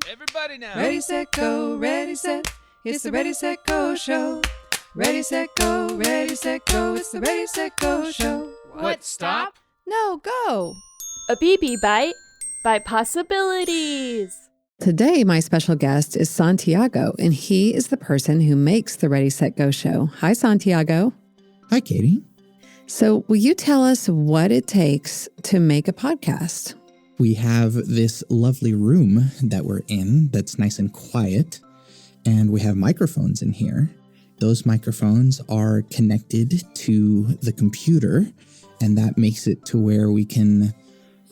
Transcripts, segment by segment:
Everybody now. Ready, set, go, ready, set. It's the Ready, Set, Go show. Ready, set, go, ready, set, go. It's the Ready, Set, Go show. What, stop? No, go. A BB Bite by Possibilities. Today, my special guest is Santiago, and he is the person who makes the Ready, Set, Go show. Hi, Santiago. Hi, Katie. So, will you tell us what it takes to make a podcast? We have this lovely room that we're in that's nice and quiet, and we have microphones in here. Those microphones are connected to the computer, and that makes it to where we can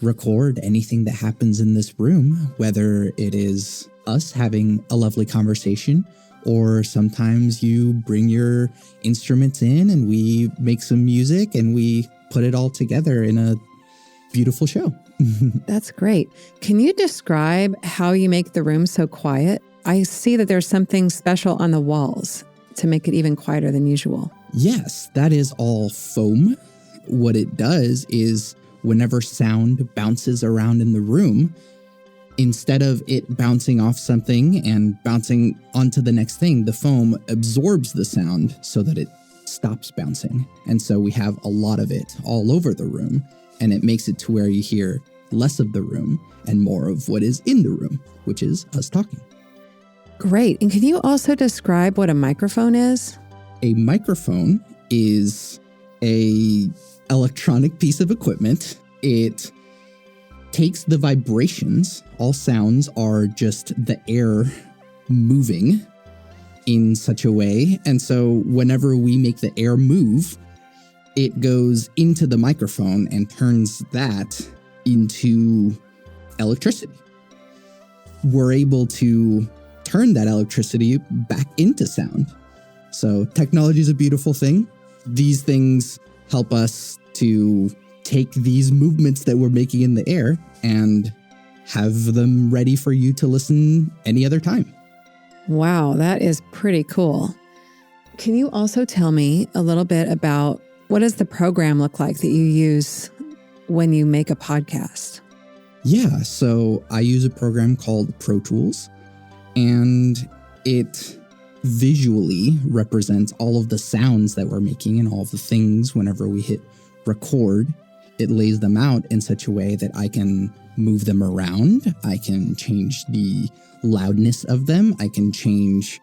record anything that happens in this room, whether it is us having a lovely conversation, or sometimes you bring your instruments in and we make some music and we put it all together in a beautiful show. That's great. Can you describe how you make the room so quiet? I see that there's something special on the walls to make it even quieter than usual. Yes, that is all foam. What it does is whenever sound bounces around in the room, instead of it bouncing off something and bouncing onto the next thing, the foam absorbs the sound so that it stops bouncing. And so we have a lot of it all over the room, and it makes it to where you hear less of the room and more of what is in the room, which is us talking. Great. And can you also describe what a microphone is? A microphone is a electronic piece of equipment. It takes the vibrations. All sounds are just the air moving in such a way. And so whenever we make the air move, it goes into the microphone and turns that into electricity. We're able to turn that electricity back into sound. So technology is a beautiful thing. These things help us to take these movements that we're making in the air and have them ready for you to listen any other time. Wow, that is pretty cool. Can you also tell me a little bit about what does the program look like that you use when you make a podcast? Yeah, so I use a program called Pro Tools, and it visually represents all of the sounds that we're making and all of the things whenever we hit record. It lays them out in such a way that I can move them around. I can change the loudness of them. I can change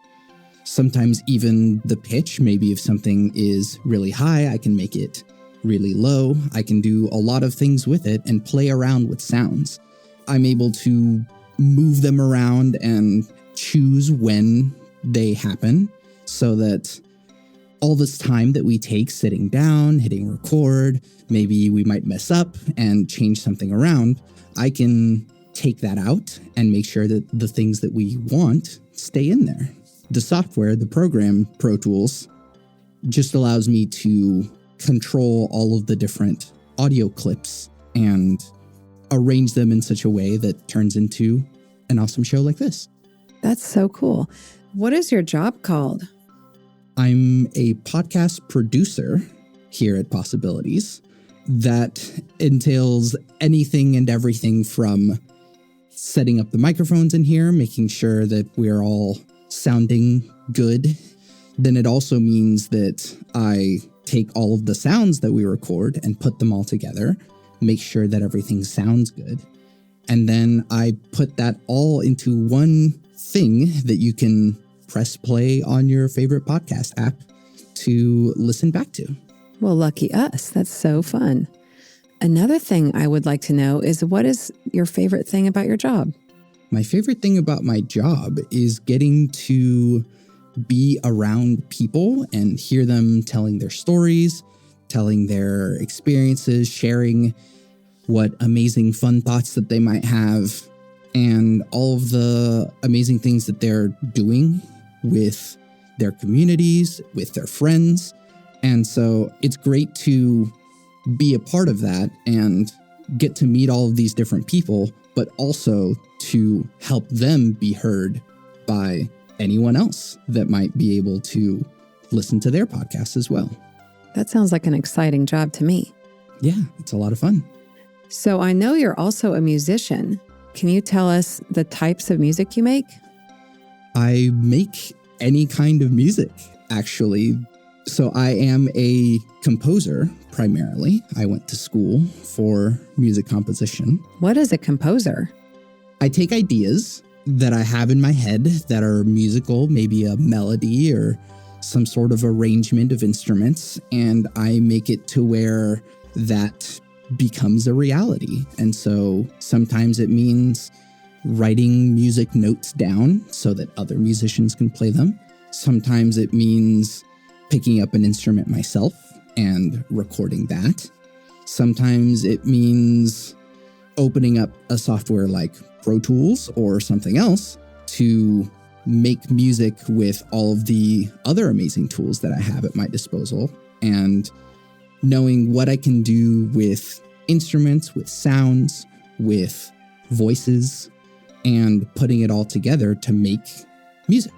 sometimes even the pitch. Maybe if something is really high, I can make it really low. I can do a lot of things with it and play around with sounds. I'm able to move them around and choose when they happen so that all this time that we take sitting down, hitting record, maybe we might mess up and change something around. I can take that out and make sure that the things that we want stay in there. The software, the program, Pro Tools, just allows me to control all of the different audio clips and arrange them in such a way that turns into an awesome show like this. That's so cool. What is your job called? I'm a podcast producer here at Possibilities. That entails anything and everything from setting up the microphones in here, making sure that we're all sounding good. Then it also means that I take all of the sounds that we record and put them all together, make sure that everything sounds good. And then I put that all into one thing that you can press play on your favorite podcast app to listen back to. Well, lucky us. That's so fun. Another thing I would like to know is what is your favorite thing about your job? My favorite thing about my job is getting to be around people and hear them telling their stories, telling their experiences, sharing what amazing fun thoughts that they might have, and all of the amazing things that they're doing with their communities, with their friends. And so it's great to be a part of that and get to meet all of these different people, but also to help them be heard by anyone else that might be able to listen to their podcast as well. That sounds like an exciting job to me. Yeah, it's a lot of fun. So I know you're also a musician. Can you tell us the types of music you make? I make any kind of music, actually. So I am a composer primarily. I went to school for music composition. What is a composer? I take ideas that I have in my head that are musical, maybe a melody or some sort of arrangement of instruments, and I make it to where that becomes a reality. And so sometimes it means writing music notes down so that other musicians can play them. Sometimes it means picking up an instrument myself and recording that. Sometimes it means opening up a software like Pro Tools or something else to make music with all of the other amazing tools that I have at my disposal, and knowing what I can do with instruments, with sounds, with voices, and putting it all together to make music.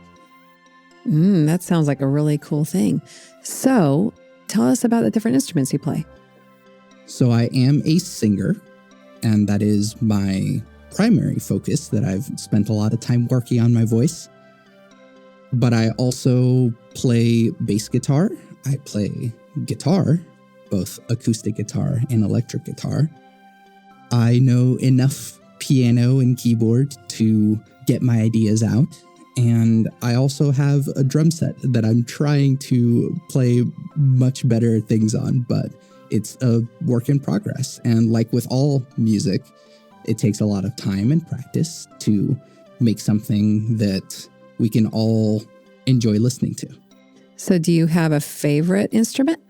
That sounds like a really cool thing. So tell us about the different instruments you play. So I am a singer, and that is my primary focus, that I've spent a lot of time working on my voice. But I also play bass guitar. I play guitar, both acoustic guitar and electric guitar. I know enough piano and keyboard to get my ideas out. And I also have a drum set that I'm trying to play much better things on, but it's a work in progress. And like with all music, it takes a lot of time and practice to make something that we can all enjoy listening to. So do you have a favorite instrument?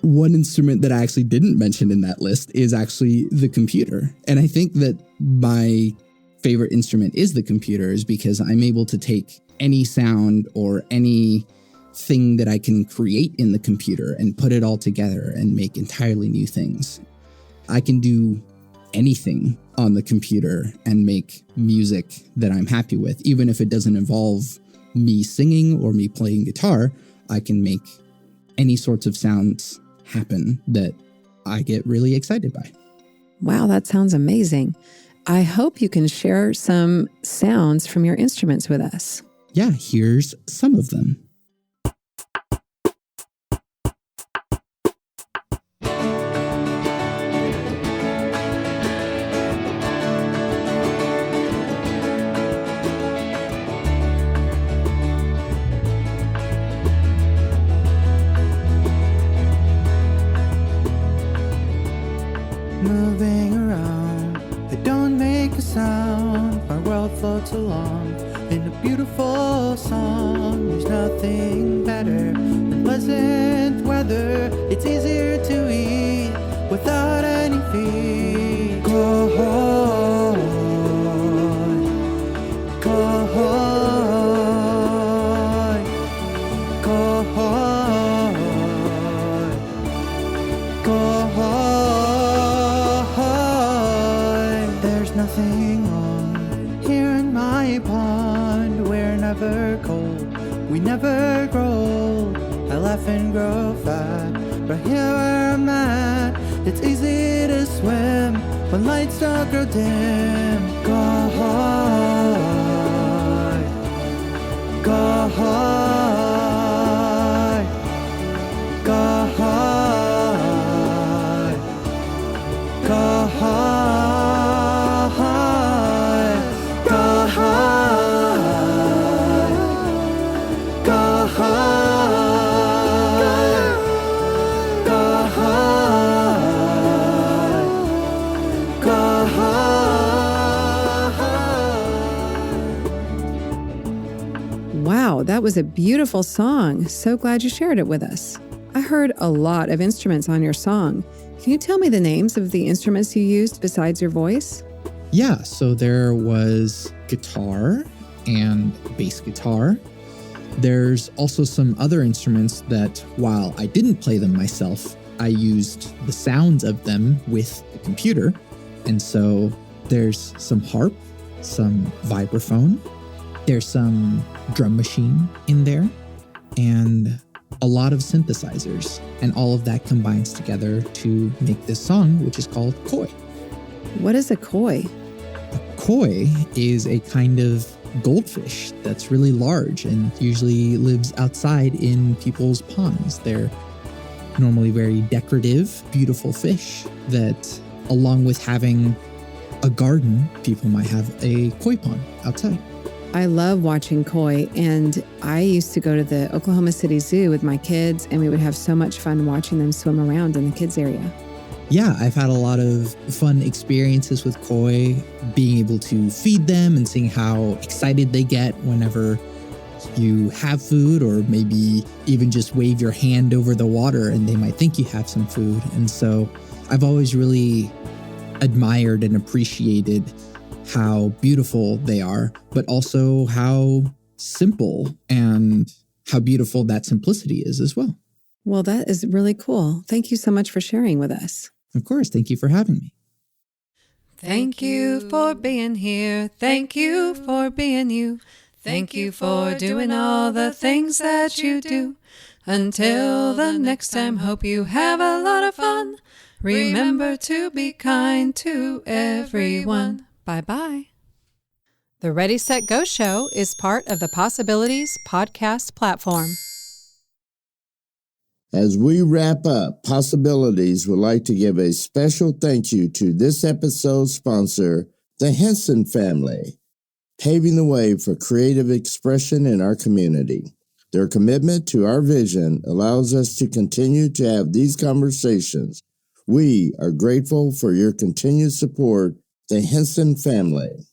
One instrument that I actually didn't mention in that list is actually the computer. And I think that my favorite instrument is the computer is because I'm able to take any sound or anything that I can create in the computer and put it all together and make entirely new things. I can do anything on the computer and make music that I'm happy with. Even if it doesn't involve me singing or me playing guitar, I can make any sorts of sounds happen that I get really excited by. Wow, that sounds amazing. I hope you can share some sounds from your instruments with us. Yeah, here's some of them. Moving around, they don't make a sound. My world floats along in a beautiful song. There's nothing better than pleasant weather. It's easier to eat without any fee. Go on, go on, go on, go on. Nothing wrong here in my pond. We're never cold, we never grow old. I laugh and grow fat, right here where I'm at. It's easy to swim when lights don't grow dim. Go high, go high, go high, go high. Wow, that was a beautiful song. So glad you shared it with us. I heard a lot of instruments on your song. Can you tell me the names of the instruments you used besides your voice? Yeah, so there was guitar and bass guitar. There's also some other instruments that, while I didn't play them myself, I used the sounds of them with the computer. And so there's some harp, some vibraphone, there's some drum machine in there, and a lot of synthesizers. And all of that combines together to make this song, which is called Koi. What is a koi? Koi is a kind of goldfish that's really large and usually lives outside in people's ponds. They're normally very decorative, beautiful fish that, along with having a garden, people might have a koi pond outside. I love watching koi, and I used to go to the Oklahoma City Zoo with my kids, and we would have so much fun watching them swim around in the kids area. Yeah, I've had a lot of fun experiences with koi, being able to feed them and seeing how excited they get whenever you have food, or maybe even just wave your hand over the water and they might think you have some food. And so I've always really admired and appreciated how beautiful they are, but also how simple and how beautiful that simplicity is as well. Well, that is really cool. Thank you so much for sharing with us. Of course, thank you for having me. Thank you for being here. Thank you for being you. Thank you for doing all the things that you do. Until the next time, hope you have a lot of fun. Remember to be kind to everyone. Bye-bye. The Ready, Set, Go show is part of the Possibilities podcast platform. As we wrap up, Possibilities would like to give a special thank you to this episode's sponsor, the Henson family, paving the way for creative expression in our community. Their commitment to our vision allows us to continue to have these conversations. We are grateful for your continued support, the Henson family.